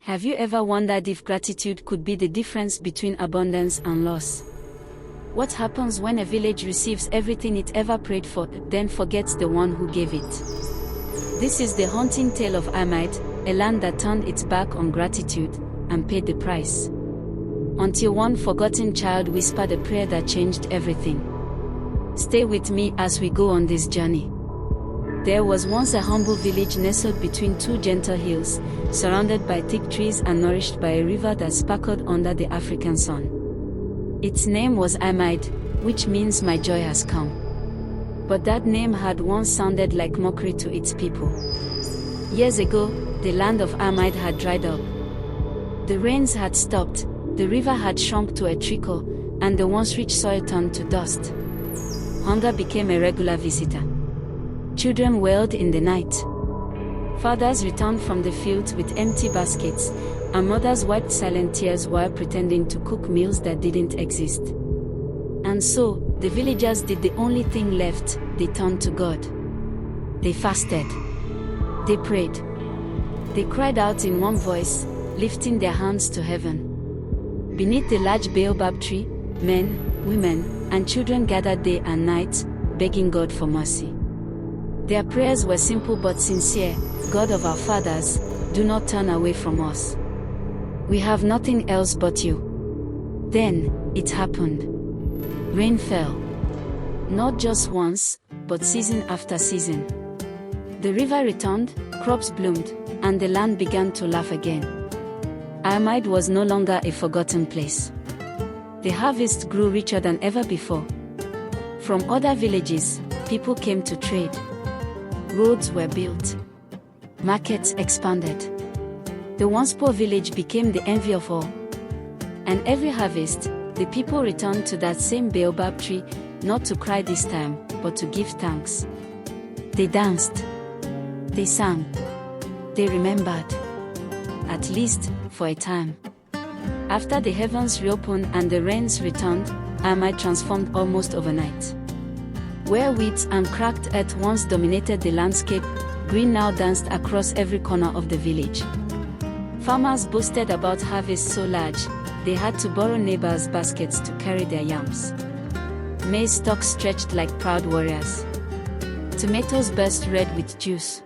Have you ever wondered if gratitude could be the difference between abundance and loss? What happens when a village receives everything it ever prayed for, then forgets the one who gave it? This is the haunting tale of Iremide, a land that turned its back on gratitude and paid the price. Until one forgotten child whispered a prayer that changed everything. Stay with me as we go on this journey. There was once a humble village nestled between two gentle hills, surrounded by thick trees and nourished by a river that sparkled under the African sun. Its name was Iremide, which means my joy has come. But that name had once sounded like mockery to its people. Years ago, the land of Iremide had dried up. The rains had stopped, the river had shrunk to a trickle, and the once rich soil turned to dust. Hunger became a regular visitor. Children wailed in the night. Fathers returned from the fields with empty baskets, and mothers wiped silent tears while pretending to cook meals that didn't exist. And so, the villagers did the only thing left: they turned to God. They fasted. They prayed. They cried out in one voice, lifting their hands to heaven. Beneath the large baobab tree, men, women, and children gathered day and night, begging God for mercy. Their prayers were simple but sincere: God of our fathers, do not turn away from us. We have nothing else but you. Then, it happened. Rain fell. Not just once, but season after season. The river returned, crops bloomed, and the land began to laugh again. Iremide was no longer a forgotten place. The harvest grew richer than ever before. From other villages, people came to trade. Roads were built. Markets expanded. The once poor village became the envy of all. And every harvest, the people returned to that same baobab tree, not to cry this time, but to give thanks. They danced. They sang. They remembered. At least, for a time. After the heavens reopened and the rains returned, Iremide transformed almost overnight. Where weeds and cracked earth once dominated the landscape, green now danced across every corner of the village. Farmers boasted about harvests so large, they had to borrow neighbors' baskets to carry their yams. Maize stalks stretched like proud warriors. Tomatoes burst red with juice.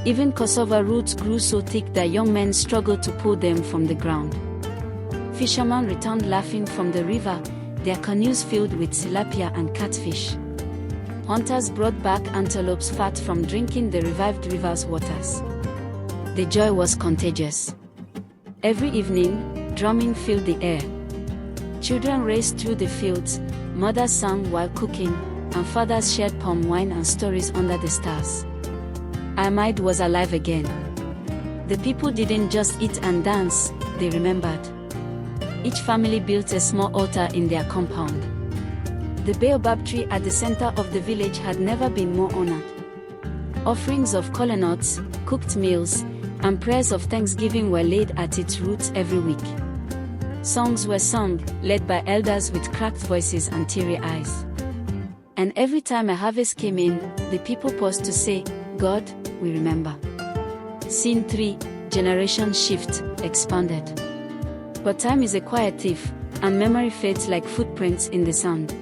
Even cassava roots grew so thick that young men struggled to pull them from the ground. Fishermen returned laughing from the river, their canoes filled with tilapia and catfish. Hunters brought back antelopes fat from drinking the revived river's waters. The joy was contagious. Every evening, drumming filled the air. Children raced through the fields, mothers sang while cooking, and fathers shared palm wine and stories under the stars. Iremide was alive again. The people didn't just eat and dance, they remembered. Each family built a small altar in their compound. The baobab tree at the center of the village had never been more honored. Offerings of kola nuts, cooked meals, and prayers of thanksgiving were laid at its roots every week. Songs were sung, led by elders with cracked voices and teary eyes. And every time a harvest came in, the people paused to say, God, we remember. Scene 3, Generation Shift, expanded. But time is a quiet thief, and memory fades like footprints in the sand.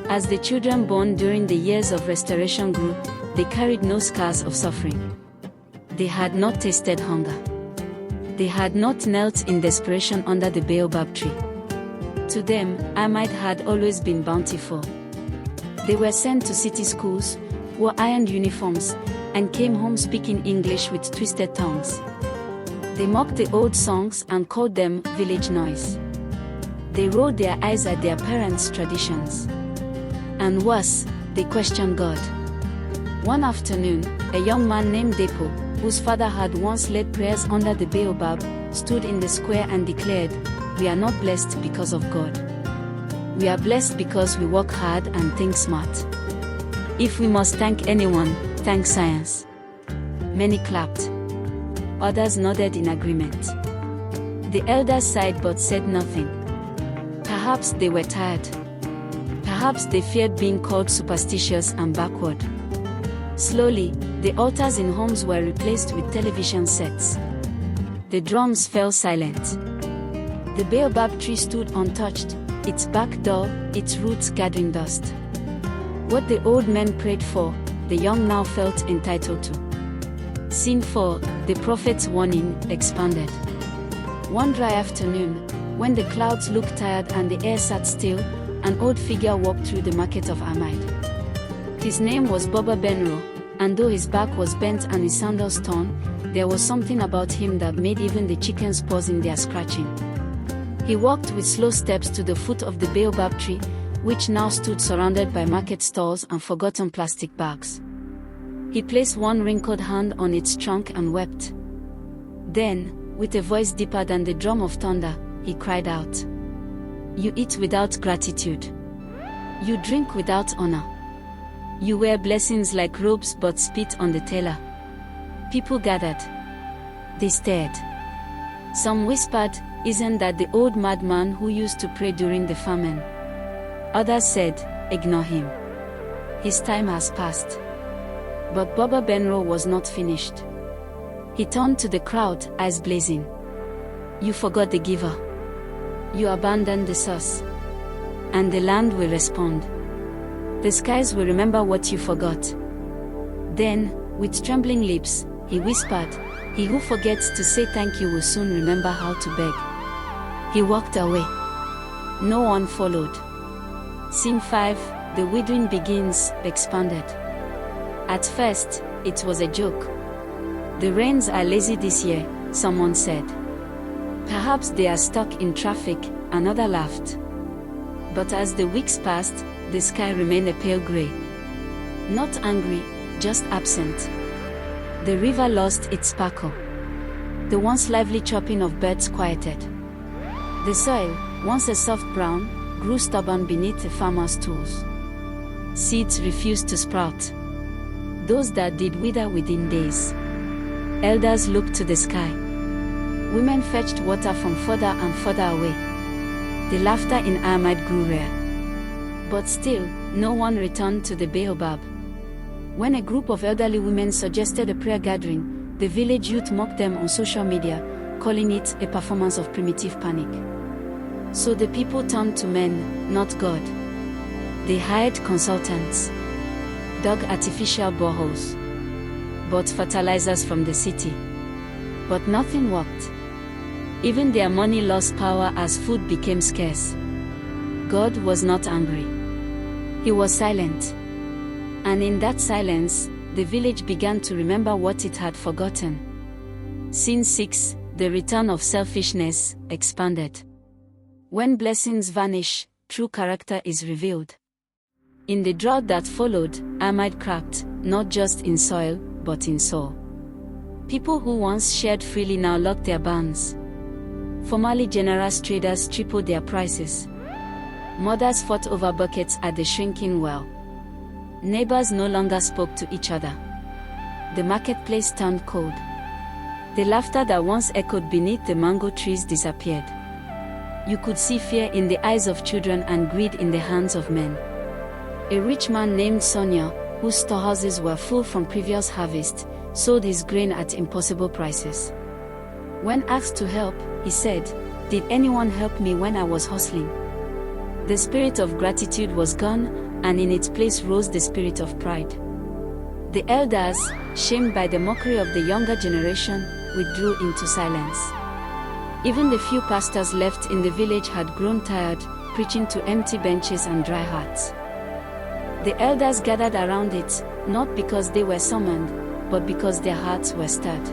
As the children born during the years of restoration grew, they carried no scars of suffering. They had not tasted hunger. They had not knelt in desperation under the baobab tree. To them, Iremide had always been bountiful. They were sent to city schools, wore ironed uniforms, and came home speaking English with twisted tongues. They mocked the old songs and called them village noise. They rolled their eyes at their parents' traditions. And worse, they questioned God. One afternoon, a young man named Depo, whose father had once led prayers under the baobab, stood in the square and declared, "We are not blessed because of God. We are blessed because we work hard and think smart. If we must thank anyone, thank science." Many clapped. Others nodded in agreement. The elders sighed but said nothing. Perhaps they were tired. Perhaps they feared being called superstitious and backward. Slowly, the altars in homes were replaced with television sets. The drums fell silent. The baobab tree stood untouched, its bark dull, its roots gathering dust. What the old men prayed for, the young now felt entitled to. Scene 4, the prophet's warning, expanded. One dry afternoon, when the clouds looked tired and the air sat still, an old figure walked through the market of Iremide. His name was Baba Benro, and though his back was bent and his sandals torn, there was something about him that made even the chickens pause in their scratching. He walked with slow steps to the foot of the baobab tree, which now stood surrounded by market stalls and forgotten plastic bags. He placed one wrinkled hand on its trunk and wept. Then, with a voice deeper than the drum of thunder, he cried out, "You eat without gratitude. You drink without honor. You wear blessings like robes but spit on the tailor." People gathered. They stared. Some whispered, "Isn't that the old madman who used to pray during the famine?" Others said, "Ignore him. His time has passed." But Baba Benro was not finished. He turned to the crowd, eyes blazing. "You forgot the giver. You abandoned the source. And the land will respond. The skies will remember what you forgot." Then, with trembling lips, he whispered, "He who forgets to say thank you will soon remember how to beg." He walked away. No one followed. Scene 5, the withering begins, expanded. At first, it was a joke. "The rains are lazy this year," someone said. "Perhaps they are stuck in traffic," another laughed. But as the weeks passed, the sky remained a pale gray. Not angry, just absent. The river lost its sparkle. The once lively chirping of birds quieted. The soil, once a soft brown, grew stubborn beneath the farmer's tools. Seeds refused to sprout. Those that did wither within days. Elders looked to the sky. Women fetched water from further and further away. The laughter in Iremide grew rare. But still, no one returned to the baobab. When a group of elderly women suggested a prayer gathering, the village youth mocked them on social media, calling it a performance of primitive panic. So the people turned to men, not God. They hired consultants, dug artificial boreholes, bought fertilizers from the city. But nothing worked. Even their money lost power as food became scarce. God was not angry. He was silent. And in that silence, the village began to remember what it had forgotten. Scene 6, the return of selfishness, expanded. When blessings vanish, true character is revealed. In the drought that followed, Iremide cracked, not just in soil, but in soul. People who once shared freely now locked their barns. Formerly generous traders tripled their prices. Mothers fought over buckets at the shrinking well. Neighbors no longer spoke to each other. The marketplace turned cold. The laughter that once echoed beneath the mango trees disappeared. You could see fear in the eyes of children and greed in the hands of men. A rich man named Sonia, whose storehouses were full from previous harvest, sold his grain at impossible prices. When asked to help, he said, "Did anyone help me when I was hustling?" The spirit of gratitude was gone, and in its place rose the spirit of pride. The elders, shamed by the mockery of the younger generation, withdrew into silence. Even the few pastors left in the village had grown tired, preaching to empty benches and dry hearts. The elders gathered around it, not because they were summoned, but because their hearts were stirred.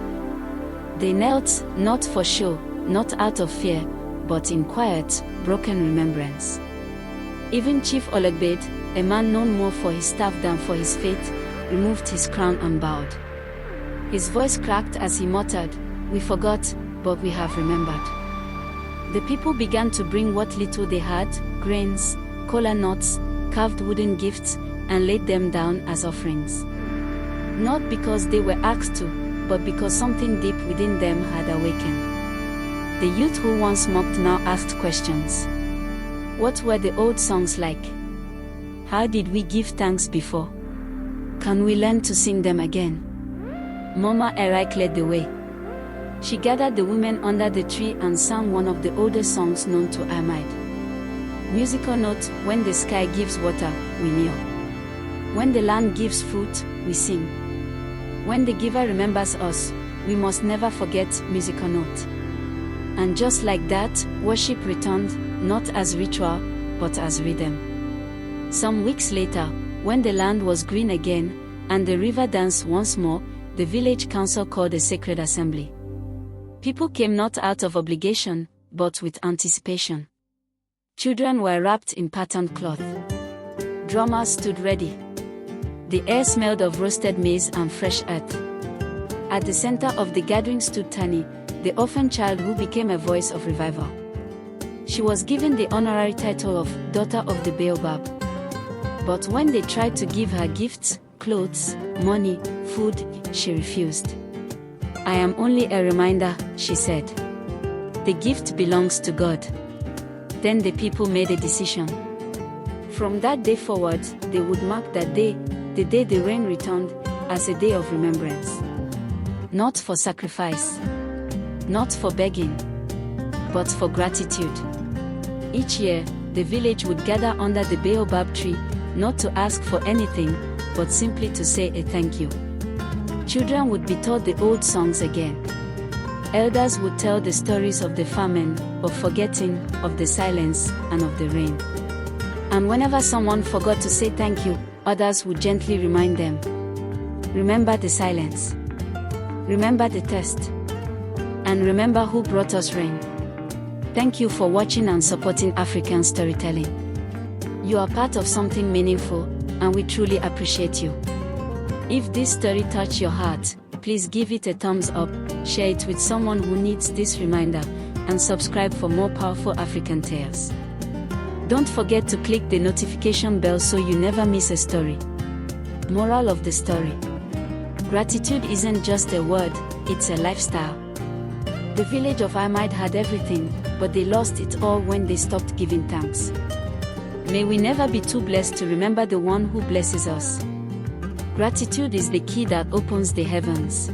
They knelt, not for show, not out of fear, but in quiet, broken remembrance. Even Chief Olegbed, a man known more for his staff than for his faith, removed his crown and bowed. His voice cracked as he muttered, "We forgot, but we have remembered." The people began to bring what little they had, grains, kola nuts, carved wooden gifts, and laid them down as offerings. Not because they were asked to, but because something deep within them had awakened. The youth who once mocked now asked questions. What were the old songs like? How did we give thanks before? Can we learn to sing them again? Mama Eric led the way. She gathered the women under the tree and sang one of the oldest songs known to Iremide. Musical note: when the sky gives water, we kneel. When the land gives fruit, we sing. When the giver remembers us, we must never forget. Musical note. And just like that, worship returned, not as ritual, but as rhythm. Some weeks later, when the land was green again, and the river danced once more, the village council called a sacred assembly. People came not out of obligation, but with anticipation. Children were wrapped in patterned cloth. Drummers stood ready. The air smelled of roasted maize and fresh earth. At the center of the gathering stood Tani, the orphan child who became a voice of revival. She was given the honorary title of Daughter of the Baobab. But when they tried to give her gifts, clothes, money, food, she refused. "I am only a reminder," she said. "The gift belongs to God." Then the people made a decision. From that day forward, they would mark that day, the day the rain returned, as a day of remembrance. Not for sacrifice, not for begging, but for gratitude. Each year, the village would gather under the baobab tree, not to ask for anything, but simply to say a thank you. Children would be taught the old songs again. Elders would tell the stories of the famine, of forgetting, of the silence, and of the rain. And whenever someone forgot to say thank you, others would gently remind them. Remember the silence. Remember the thirst. And remember who brought us rain. Thank you for watching and supporting African storytelling. You are part of something meaningful, and we truly appreciate you. If this story touched your heart, please give it a thumbs up, share it with someone who needs this reminder, and subscribe for more powerful African tales. Don't forget to click the notification bell so you never miss a story. Moral of the story: gratitude isn't just a word, it's a lifestyle. The village of Iremide had everything, but they lost it all when they stopped giving thanks. May we never be too blessed to remember the one who blesses us. Gratitude is the key that opens the heavens.